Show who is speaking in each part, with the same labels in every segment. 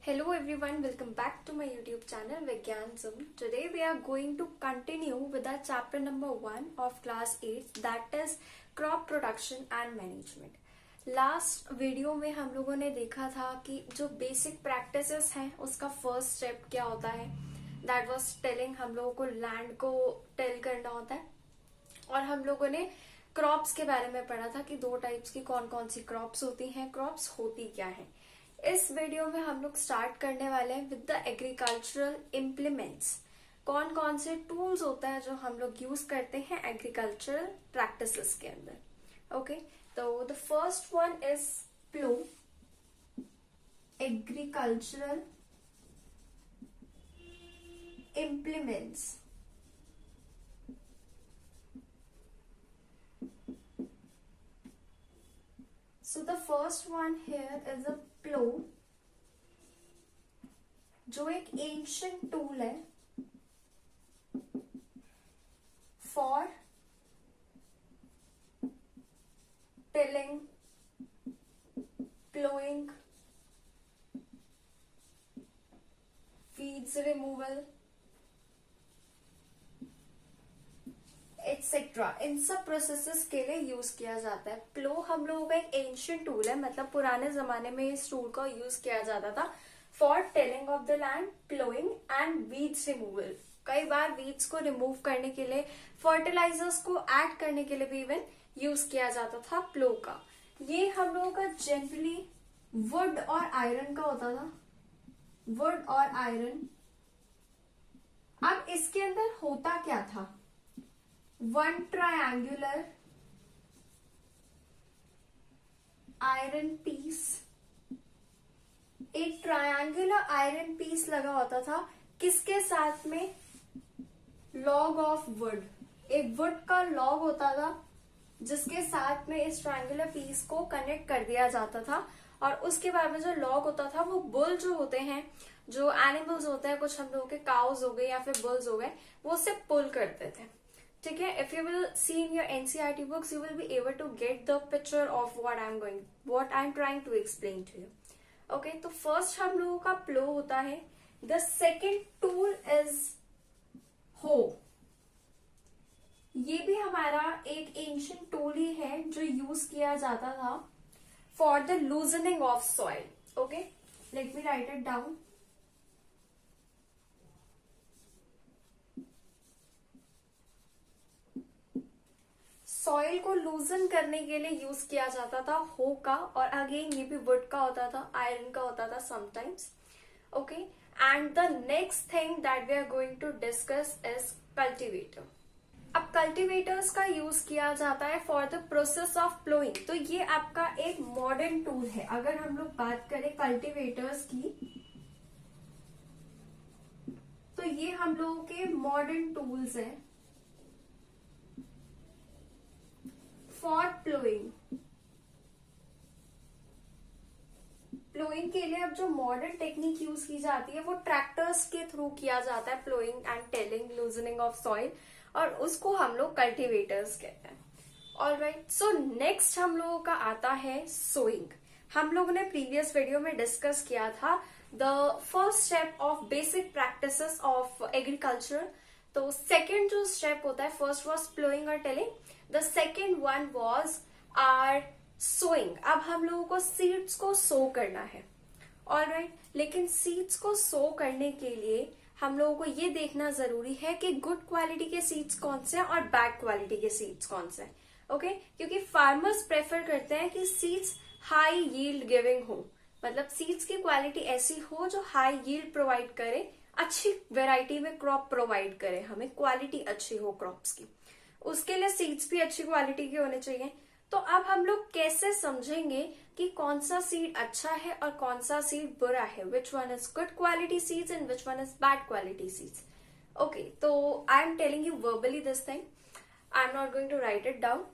Speaker 1: Hello everyone, welcome back to my YouTube channel Vigyan Zoom. Today we are going to continue with our chapter number 1 of class 8, that is crop production and management. Last video में हम लोगों ने देखा था कि जो basic practices हैं उसका फर्स्ट स्टेप क्या होता है. That was telling. हम लोगों को लैंड को टेल करना होता है और हम लोगों ने क्रॉप्स के बारे में पढ़ा था कि दो टाइप्स की कौन कौन सी क्रॉप्स होती हैं, क्रॉप्स होती क्या है. इस वीडियो में हम लोग स्टार्ट करने वाले हैं विद द एग्रीकल्चरल इम्प्लीमेंट्स. कौन कौन से टूल्स होता है जो हम लोग यूज करते हैं एग्रीकल्चरल प्रैक्टिसेस के अंदर. ओके, तो the first one is plough. Agricultural implements. So the first one here is a plow, जो एक एंशियंट टूल है for tilling, ploughing, weeds removal etcetera. इन सब प्रोसेसेस के लिए यूज किया जाता है. प्लो हम लोगों का एक एंशियंट टूल है, मतलब पुराने जमाने में इस टूल का यूज किया जाता था for tilling of the land, ploughing and weeds removal. कई बार वीड्स को रिमूव करने के लिए, फर्टिलाइजर्स को ऐड करने के लिए भी इवन यूज किया जाता था प्लो का. ये हम लोगों का जनरली वुड और आयरन का होता था. वुड और आयरन. अब इसके अंदर होता क्या था? One triangular iron piece. एक ट्रायंगुलर आयरन पीस लगा होता था. किसके साथ में? Log of wood. एक वुड का लॉग होता था जिसके साथ में इस ट्रायंगुलर पीस को कनेक्ट कर दिया जाता था. और उसके बाद में जो लॉग होता था वो बुल जो होते हैं, जो एनिमल्स होते हैं, कुछ हम लोगों के काउज हो गए या फिर बुल्स हो गए, वो उससे पुल करते थे. ठीक है. If you will see in your NCERT books you will be able to get the picture of what I am trying to explain to you. Okay, तो फर्स्ट हम लोगों का प्लो होता है. द सेकेंड टूल इज हो. ये भी हमारा एक एंशियंट टूल ही है जो यूज किया जाता था for the loosening of soil. Okay, late me write it down. Soil को लूजन करने के लिए यूज किया जाता था हो का. और अगेन ये भी वुड का होता था, आयरन का होता था sometimes. Okay, and the next thing that we are going to discuss is cultivator. अब कल्टीवेटर्स का यूज किया जाता है for the process of ploughing. तो ये आपका एक मॉडर्न टूल है. अगर हम लोग बात करें कल्टीवेटर्स की, तो ये हम लोगों के मॉडर्न टूल्स हैं फॉर प्लोइंग. प्लोइंग के लिए अब जो मॉडर्न टेक्निक यूज की जाती है वो ट्रैक्टर्स के थ्रू किया जाता है. Ploughing and telling, loosening of soil, और उसको हम लोग कल्टीवेटर्स कहते हैं. ऑलराइट, सो नेक्स्ट हम लोगों का आता है सोइंग. हम लोगों ने प्रीवियस वीडियो में डिस्कस किया था the first step of basic practices of agriculture. तो सेकेंड जो स्टेप होता है, फर्स्ट वॉज प्लोइंग और tilling, the second one was are sowing. अब हम लोगों को सीड्स को सो करना है. ऑलराइट, लेकिन सीड्स को सो करने के लिए हम लोगों को ये देखना जरूरी है कि गुड क्वालिटी के सीड्स कौन से हैं और बैड क्वालिटी के सीड्स कौन से हैं. ओके, क्योंकि फार्मर्स प्रेफर करते हैं कि सीड्स हाई यील्ड गिविंग हो, मतलब सीड्स की क्वालिटी ऐसी हो जो हाई यील्ड प्रोवाइड करे, अच्छी वेराइटी में क्रॉप प्रोवाइड करे, हमें क्वालिटी अच्छी हो क्रॉप्स की. उसके लिए सीड्स भी अच्छी क्वालिटी के होने चाहिए. तो अब हम लोग कैसे समझेंगे कि कौन सा सीड अच्छा है और कौन सा सीड बुरा है? Which one is good quality seeds and which one is bad quality seeds. Okay, तो I am telling you verbally this thing. I am not going to write it down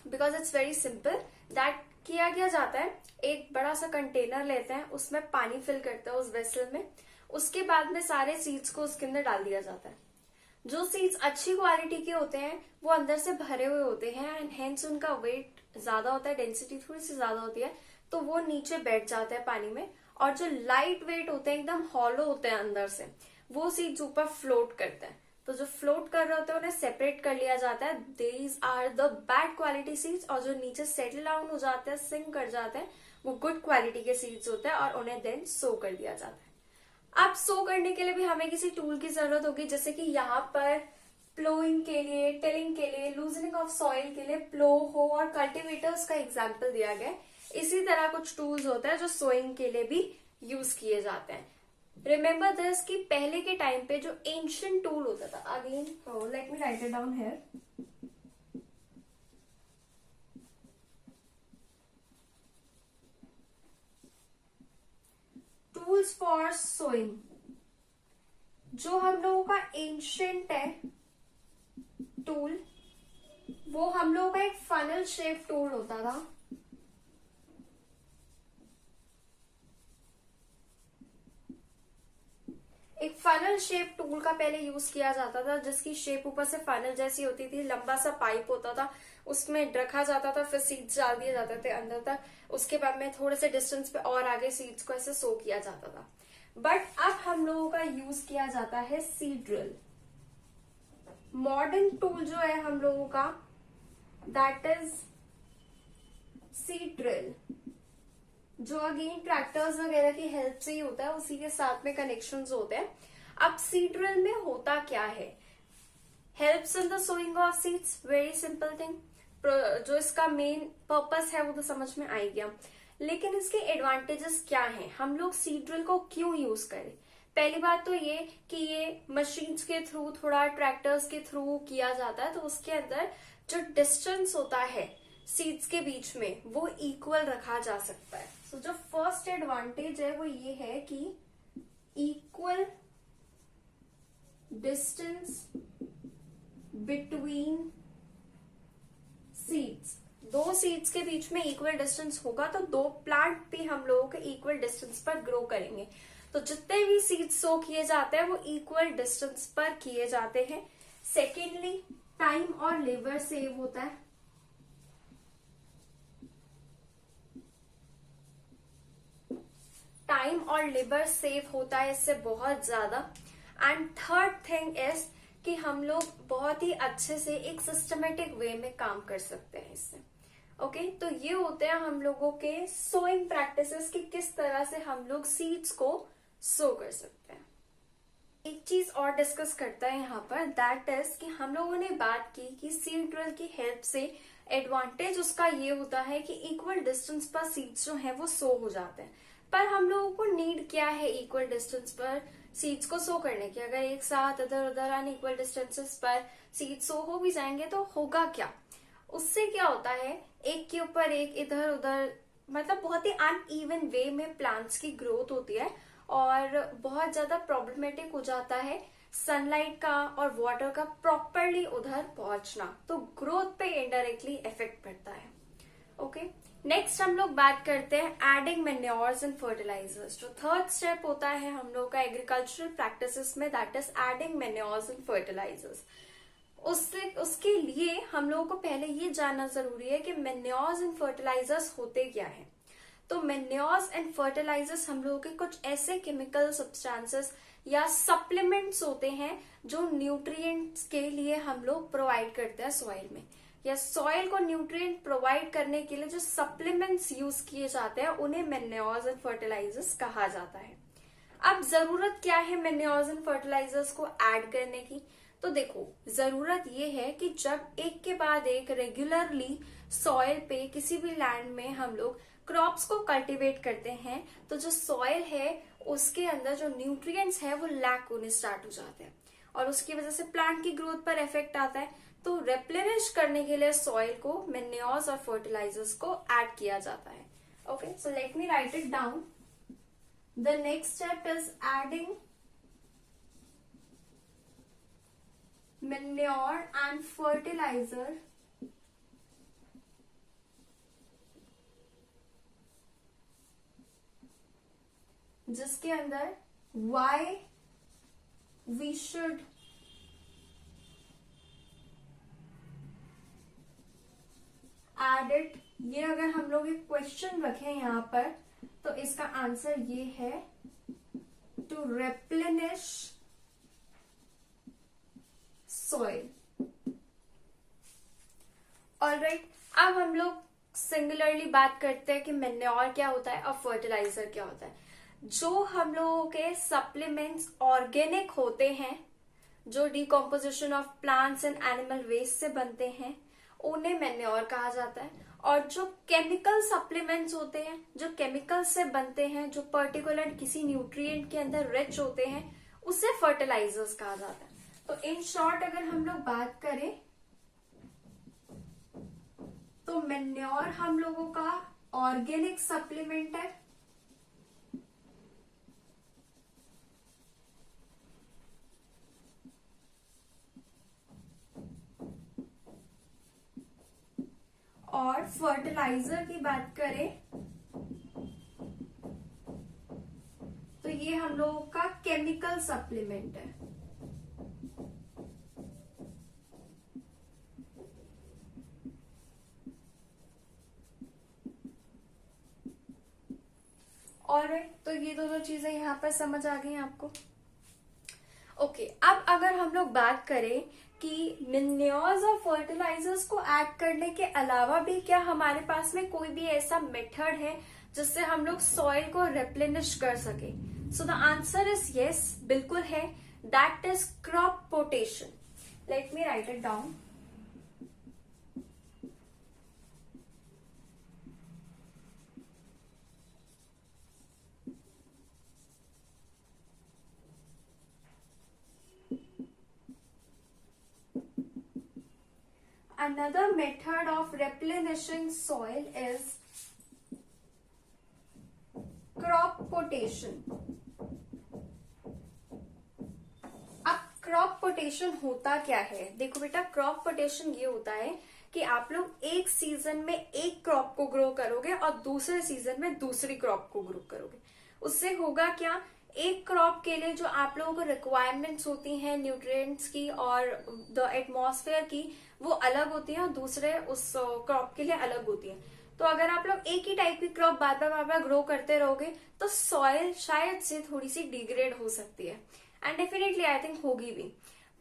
Speaker 1: because it's very simple. That किया गया जाता है, एक बड़ा सा container लेते हैं, उसमें पानी फिल करते हैं उस वेसल में. उसके बाद में सारे सीड्स को उसके अंदर डाल दिया जाता है. जो सीड्स अच्छी क्वालिटी के होते हैं वो अंदर से भरे हुए होते हैं एंड हेंस उनका वेट ज्यादा होता है, डेंसिटी थोड़ी सी ज्यादा होती है, तो वो नीचे बैठ जाता है पानी में और जो लाइट वेट होते हैं, एकदम हॉलो होते हैं अंदर से, वो सीड्स ऊपर फ्लोट करते हैं। तो जो फ्लोट कर रहे होते हैं उन्हें सेपरेट कर लिया जाता है, these are the bad quality seeds. और जो नीचे सेटल डाउन हो जाते हैं, सिंक कर जाते हैं, वो गुड क्वालिटी के सीड्स होते हैं और उन्हें देन सो कर दिया जाता है। अब सो करने के लिए भी हमें किसी टूल की जरूरत होगी, जैसे कि यहाँ पर प्लोइंग के लिए, टिलिंग के लिए, लूजनिंग ऑफ सॉइल के लिए प्लो हो और कल्टीवेटर्स का एग्जाम्पल दिया गया है। इसी तरह कुछ टूल्स होते हैं जो सोइंग के लिए भी यूज किए जाते हैं। रिमेम्बर दिस कि पहले के टाइम पे जो एंशियंट टूल होता था, again let me write it down here, tools for sowing, जो हम लोगों का एंशियंट है टूल, वो हम लोगों का एक फनल शेप टूल होता था। एक फनल शेप टूल का पहले यूज किया जाता था, जिसकी शेप ऊपर से फनल जैसी होती थी, लंबा सा पाइप होता था, उसमें रखा जाता था, फिर सीड्स डाल दिए जाते थे अंदर तक, उसके बाद में थोड़े से डिस्टेंस पे और आगे सीड्स को ऐसे सो किया जाता था। बट अब हम लोगों का यूज किया जाता है सीड ड्रिल। मॉडर्न टूल जो है हम लोगों का, दैट इज सीड ड्रिल, जो अगेन ट्रैक्टर्स वगैरह की हेल्प से ही होता है, उसी के साथ में कनेक्शंस होते हैं। अब सीड ड्रिल में होता क्या है, helps in the sowing of seeds, very simple thing. जो इसका मेन पर्पस है वो तो समझ में आ ही गया, लेकिन इसके एडवांटेजेस क्या हैं, हम लोग सीड ड्रिल को क्यों यूज करें। पहली बात तो ये कि ये मशीन्स के थ्रू, थोड़ा ट्रैक्टर्स के थ्रू किया जाता है, तो उसके अंदर जो डिस्टेंस होता है सीड्स के बीच में वो इक्वल रखा जा सकता है। सो जो फर्स्ट एडवांटेज है वो ये है कि इक्वल डिस्टेंस बिटवीन सीड्स, दो सीड्स के बीच में इक्वल डिस्टेंस होगा तो दो प्लांट भी हम लोगों के इक्वल डिस्टेंस पर ग्रो करेंगे। तो जितने भी सीड्स सो किए जाते हैं वो इक्वल डिस्टेंस पर किए जाते हैं। सेकेंडली, टाइम और लेबर सेव होता है। टाइम और लेबर सेव होता है इससे बहुत ज्यादा। एंड थर्ड थिंग इज कि हम लोग बहुत ही अच्छे से एक सिस्टमेटिक वे में काम कर सकते हैं इससे। ओके, तो ये होते हैं हम लोगों के सोइंग प्रैक्टिसेस कि किस तरह से हम लोग सीड्स को सो कर सकते हैं। एक चीज और डिस्कस करता है यहाँ पर, दैट इज कि हम लोगों ने बात की कि सीड ड्रिल की हेल्प से एडवांटेज उसका ये होता है कि इक्वल डिस्टेंस पर सीड्स जो है वो सो हो जाते हैं। पर हम लोगों को नीड क्या है इक्वल डिस्टेंस पर सीड्स को सो करने की? अगर एक साथ इधर उधर अनइक्वल डिस्टेंसेस पर सीड्स सो हो भी जाएंगे तो होगा क्या? उससे क्या होता है, एक के ऊपर एक, इधर उधर, मतलब बहुत ही अनइवन वे में प्लांट्स की ग्रोथ होती है और बहुत ज्यादा प्रॉब्लमेटिक हो जाता है सनलाइट का और वाटर का प्रॉपरली उधर पहुंचना, तो ग्रोथ पे इनडायरेक्टली इफेक्ट पड़ता है। ओके, नेक्स्ट हम लोग बात करते हैं एडिंग मैन्योर्स एंड फर्टिलाइजर्स। जो थर्ड स्टेप होता है हम लोग का एग्रीकल्चरल प्रैक्टिसेस में, that is adding manures and fertilisers. उसके लिए हम लोगों को पहले ये जानना जरूरी है कि मैन्योर्स एंड फर्टिलाइजर्स होते क्या है। तो मैन्योर्स एंड फर्टिलाइजर्स हम लोगों के कुछ ऐसे केमिकल सब्सटेंसेस या सप्लीमेंट्स होते हैं जो न्यूट्रिएंट्स के लिए हम लोग प्रोवाइड करते हैं सॉइल में, या सॉइल को न्यूट्रिएंट प्रोवाइड करने के लिए जो सप्लीमेंट्स यूज किए जाते हैं उन्हें मैन्योर्स एंड फर्टिलाइजर्स कहा जाता है। अब जरूरत क्या है मैन्योर्स एंड फर्टिलाइजर्स को ऐड करने की? तो देखो, जरूरत ये है कि जब एक के बाद एक रेगुलरली सॉइल पे किसी भी लैंड में हम लोग क्रॉप्स को कल्टीवेट करते हैं तो जो सॉइल है उसके अंदर जो न्यूट्रिएंट्स है वो लैक होने स्टार्ट हो जाते हैं और उसकी वजह से प्लांट की ग्रोथ पर इफेक्ट आता है। तो रिप्लेनिश करने के लिए सॉइल को मैन्योर्स और फर्टिलाइजर्स को ऐड किया जाता है। Okay, so let me write it down. The next step is adding manure and fertilizer जिसके अंदर why we should add it, ये अगर हम लोग एक क्वेश्चन रखें यहाँ पर तो इसका आंसर ये है टू रेप्लेनिश सॉइल। ऑलराइट, अब हम लोग सिंगुलरली बात करते हैं कि मैन्योर क्या होता है और फर्टिलाइजर क्या होता है। जो हम लोगों के सप्लीमेंट्स ऑर्गेनिक होते हैं, जो decomposition of plants and animal waste से बनते हैं, उन्हें मैन्योर कहा जाता है। और जो केमिकल सप्लीमेंट्स होते हैं, जो केमिकल से बनते हैं, जो पर्टिकुलर किसी न्यूट्रिएंट के अंदर रिच होते हैं, उसे फर्टिलाइजर्स कहा जाता है। तो इन शॉर्ट अगर हम लोग बात करें तो मैन्योर हम लोगों का ऑर्गेनिक सप्लीमेंट है, और फर्टिलाइजर की बात करें तो ये हम लोगों का केमिकल सप्लीमेंट है। और तो ये दोनों चीजें यहाँ पर समझ आ गई आपको। ओके, अब अगर हम लोग बात करें कि मैन्योर्स और फर्टिलाइजर्स को ऐड करने के अलावा भी क्या हमारे पास में कोई भी ऐसा मेथड है जिससे हम लोग सॉइल को रिप्लेनिश कर सके। So the answer is yes, बिल्कुल है। That is crop rotation. Late me write it down. Another method of replenishing soil is crop rotation. अब क्रॉप रोटेशन होता क्या है? देखो बेटा, क्रॉप रोटेशन ये होता है कि आप लोग एक सीजन में एक क्रॉप को ग्रो करोगे और दूसरे सीजन में दूसरी क्रॉप को ग्रो करोगे। उससे होगा क्या, एक क्रॉप के लिए जो आप लोगों को रिक्वायरमेंट्स होती हैं न्यूट्रिएंट्स की और द एटमॉस्फेयर की, वो अलग होती है और दूसरे उस क्रॉप के लिए अलग होती है। तो अगर आप लोग एक ही टाइप की क्रॉप बार बार ग्रो करते रहोगे तो सॉइल शायद से थोड़ी सी डिग्रेड हो सकती है, एंड डेफिनेटली आई थिंक होगी भी।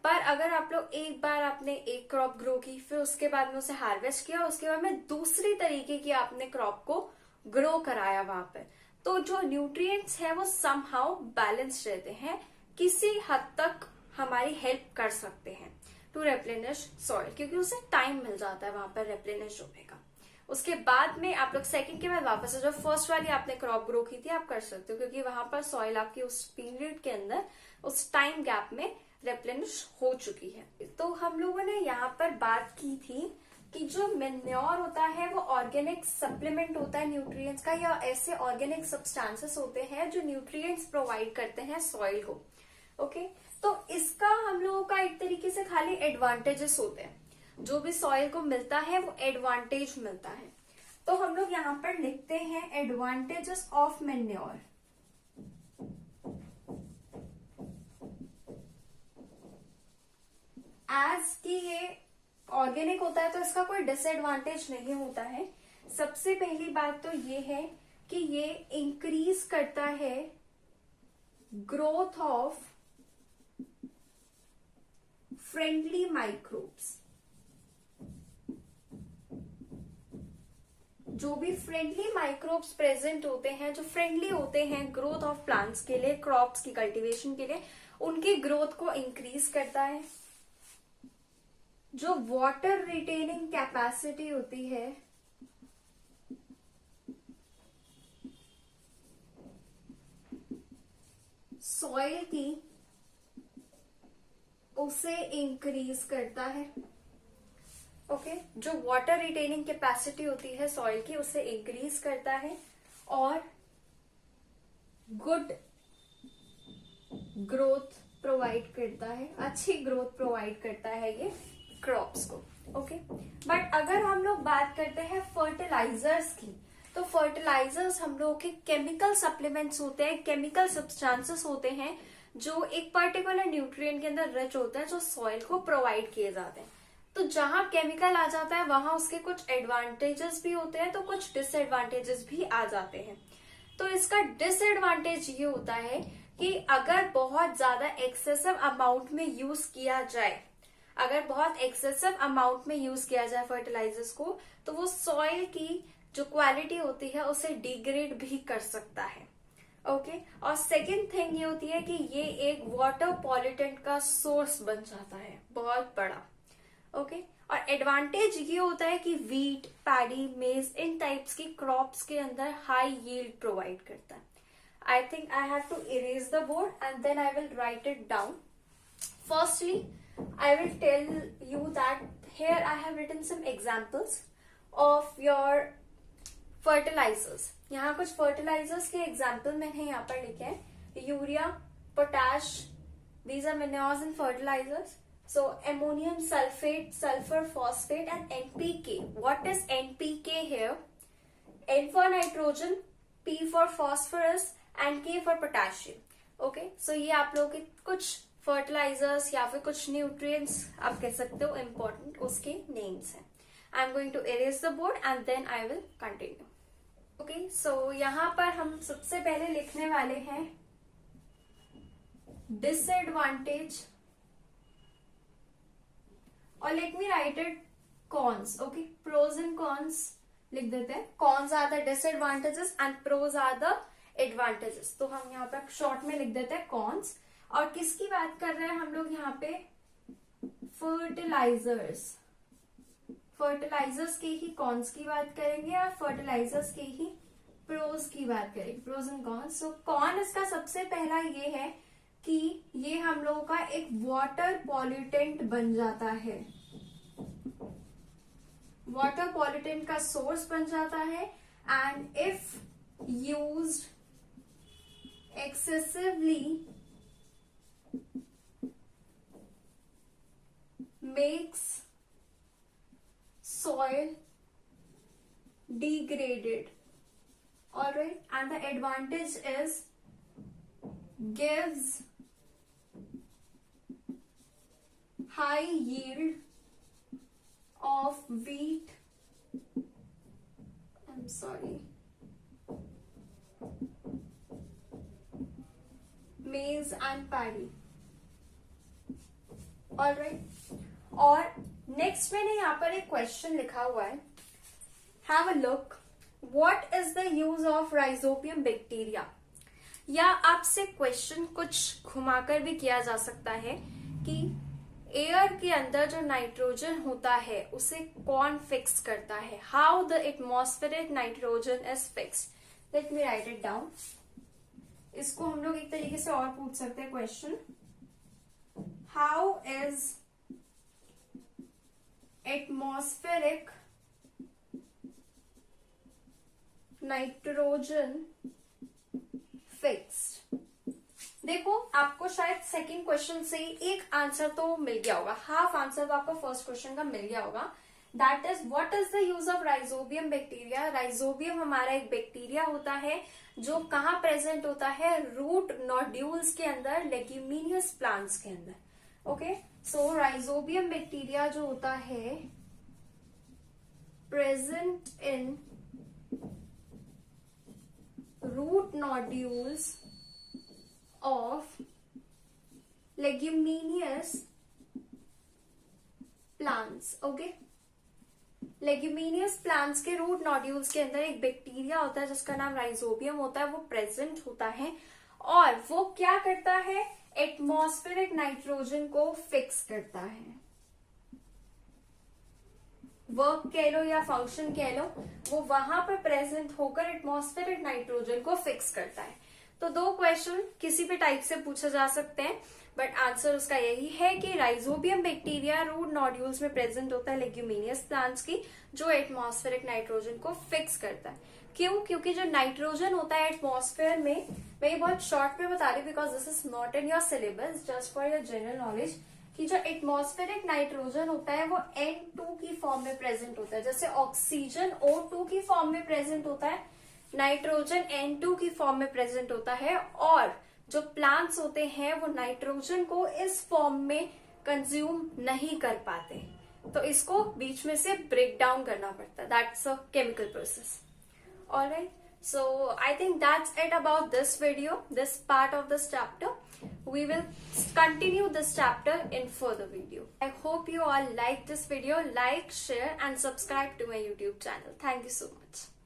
Speaker 1: पर अगर आप लोग एक बार आपने एक क्रॉप ग्रो की, फिर उसके बाद में उसे हार्वेस्ट किया, उसके बाद में दूसरी तरीके की आपने क्रॉप को ग्रो कराया वहां पर, तो जो न्यूट्रिएंट्स है वो समहाउ बैलेंस रहते हैं, किसी हद तक हमारी हेल्प कर सकते हैं टू रेप्लेनिश सॉइल, क्योंकि उसे टाइम मिल जाता है वहां पर रेप्लेनिश होने का। उसके बाद में आप लोग सेकंड के बाद वापस से जो फर्स्ट वाली आपने क्रॉप ग्रो की थी आप कर सकते हो, क्योंकि वहां पर सॉइल आपकी उस पीरियड के अंदर, उस टाइम गैप में रेप्लेनिश हो चुकी है। तो हम लोगों ने यहाँ पर बात की थी कि जो मैन्योर होता है वो ऑर्गेनिक सप्लीमेंट होता है न्यूट्रिएंट्स का, या ऐसे ऑर्गेनिक सब्सटेंसेस होते हैं जो न्यूट्रिएंट्स प्रोवाइड करते हैं सॉइल को। ओके, तो इसका हम लोगों का एक तरीके से खाली एडवांटेजेस होते हैं, जो भी सॉइल को मिलता है वो एडवांटेज मिलता है। तो हम लोग यहाँ पर लिखते हैं एडवांटेजेस ऑफ मैन्योर। एज कि ये ऑर्गेनिक होता है तो इसका कोई डिसएडवांटेज नहीं होता है। सबसे पहली बात तो ये है कि ये इंक्रीज करता है ग्रोथ ऑफ फ्रेंडली माइक्रोब्स। जो भी फ्रेंडली माइक्रोब्स प्रेजेंट होते हैं, जो फ्रेंडली होते हैं ग्रोथ ऑफ प्लांट्स के लिए, क्रॉप्स की कल्टीवेशन के लिए, उनकी ग्रोथ को इंक्रीज करता है। जो वाटर रिटेनिंग कैपेसिटी होती है सॉइल की, उसे इंक्रीज करता है। ओके, जो वाटर रिटेनिंग कैपेसिटी होती है सॉइल की, उसे इंक्रीज करता है और गुड ग्रोथ प्रोवाइड करता है, अच्छी ग्रोथ प्रोवाइड करता है ये क्रॉप्स को। ओके, बट अगर हम लोग बात करते हैं फर्टिलाइजर्स की, तो फर्टिलाइजर्स हम लोगों के केमिकल सप्लीमेंट्स होते हैं, केमिकल सब्सटेंसेस होते हैं जो एक पर्टिकुलर न्यूट्रिएंट के अंदर रिच होते हैं, जो सॉइल को प्रोवाइड किए जाते हैं। तो जहां केमिकल आ जाता है वहां उसके कुछ एडवांटेजेस भी होते हैं तो कुछ डिसएडवांटेजेस भी आ जाते हैं। तो इसका डिसएडवांटेज ये होता है कि अगर बहुत ज्यादा एक्सेसिव अमाउंट में यूज किया जाए, अगर बहुत एक्सेसिव अमाउंट में यूज किया जाए फर्टिलाइजर्स को, तो वो सॉइल की जो क्वालिटी होती है उसे डिग्रेड भी कर सकता है। ओके और सेकेंड थिंग ये होती है कि ये एक वाटर पॉल्यूटेंट का सोर्स बन जाता है बहुत बड़ा। ओके और एडवांटेज ये होता है कि वीट, पैडी, मेज इन टाइप्स की क्रॉप्स के अंदर हाई यील्ड प्रोवाइड करता है। I think I have to erase the board and then I will write it down. Firstly, I will tell you that here I have written some examples of your fertilizers. यहाँ कुछ fertilizers के example मैंने यहाँ पर लिखे हैं। Urea, potash, these are manures and fertilizers. So ammonium sulfate, sulfur phosphate and NPK. What is NPK here? N for nitrogen, P for phosphorus and के for potassium. Okay so ये आप लोगों के कुछ फर्टिलाइजर्स या फिर कुछ न्यूट्रिएंट्स आप कह सकते हो इम्पोर्टेंट उसके नेम्स हैं। I am going to erase the board and then I will continue. Okay so यहाँ पर हम सबसे पहले लिखने वाले हैं डिसएडवांटेज और let me write it cons. Okay pros and cons लिख देते हैं। Cons are the disadvantages and pros are the advantages. तो हम यहाँ पे शॉर्ट में लिख देते हैं कॉन्स। और किसकी बात कर रहे हैं हम लोग यहाँ पे? फर्टिलाइजर्स। फर्टिलाइजर्स के ही कॉन्स की बात करेंगे और फर्टिलाइजर्स के ही प्रोज की बात करेंगे, pros and cons. So con इसका सबसे पहला ये है कि ये हम लोगों का एक वाटर पॉल्यूटेंट बन जाता है, वाटर पॉल्यूटेंट का सोर्स बन जाता है। And if used excessively makes soil degraded. Alright, and the advantage is gives high yield of wheat. I'm sorry. Maize and paddy. Alright. और नेक्स्ट मैंने यहाँ पर एक क्वेश्चन लिखा हुआ है। Have a look. What is the use of rhizobium bacteria? या आपसे क्वेश्चन कुछ घुमाकर भी किया जा सकता है कि एयर के अंदर जो नाइट्रोजन होता है उसे कौन फिक्स करता है? How the atmospheric nitrogen is fixed. Late me write it down. इसको हम लोग एक तरीके से और पूछ सकते हैं question, how is atmospheric nitrogen fixed? देखो आपको शायद सेकंड क्वेश्चन से एक आंसर तो मिल गया होगा, हाफ आंसर तो आपको फर्स्ट क्वेश्चन का मिल गया होगा। That is what is the use of rhizobium bacteria? Rhizobium हमारा एक बैक्टीरिया होता है जो कहाँ प्रेजेंट होता है? रूट नोड्यूल्स के अंदर, लेग्यूमिनियस प्लांट्स के अंदर। ओके सो राइजोबियम बैक्टीरिया जो होता है present in root nodules of leguminous plants. Okay leguminous plants के रूट नोड्यूल्स के अंदर एक बैक्टीरिया होता है जिसका नाम राइजोबियम होता है, वो प्रेजेंट होता है और वो क्या करता है? एटमॉस्फेरिक नाइट्रोजन को फिक्स करता है। वर्क कह लो या फंक्शन कह लो, वो वहां पर प्रेजेंट होकर एटमॉस्फेरिक नाइट्रोजन को फिक्स करता है। तो दो क्वेश्चन किसी भी टाइप से पूछे जा सकते हैं, बट आंसर उसका यही है कि राइजोबियम बैक्टीरिया रूट नोड्यूल्स में प्रेजेंट होता है लेग्यूमिनियस प्लांट्स की, जो एटमॉस्फेरिक नाइट्रोजन को फिक्स करता है। क्यों? क्योंकि जो नाइट्रोजन होता है एटमॉस्फेयर में, मैं ये बहुत शॉर्ट में बता रही हूँ because this is not in your syllabus, just for your general knowledge, कि जो एटमॉस्फेरिक नाइट्रोजन होता है वो N2 की फॉर्म में प्रेजेंट होता है। जैसे ऑक्सीजन O2 की फॉर्म में प्रेजेंट होता है, नाइट्रोजन N2 की फॉर्म में प्रेजेंट होता है, और जो प्लांट्स होते हैं वो नाइट्रोजन को इस फॉर्म में कंज्यूम नहीं कर पाते, तो इसको बीच में से ब्रेक डाउन करना पड़ता है। That's a chemical process. Alright, So I think that's it about this video, this part of this chapter. We will continue this chapter in further video. I hope you all like this video. Like, share and subscribe to my YouTube channel. Thank you so much.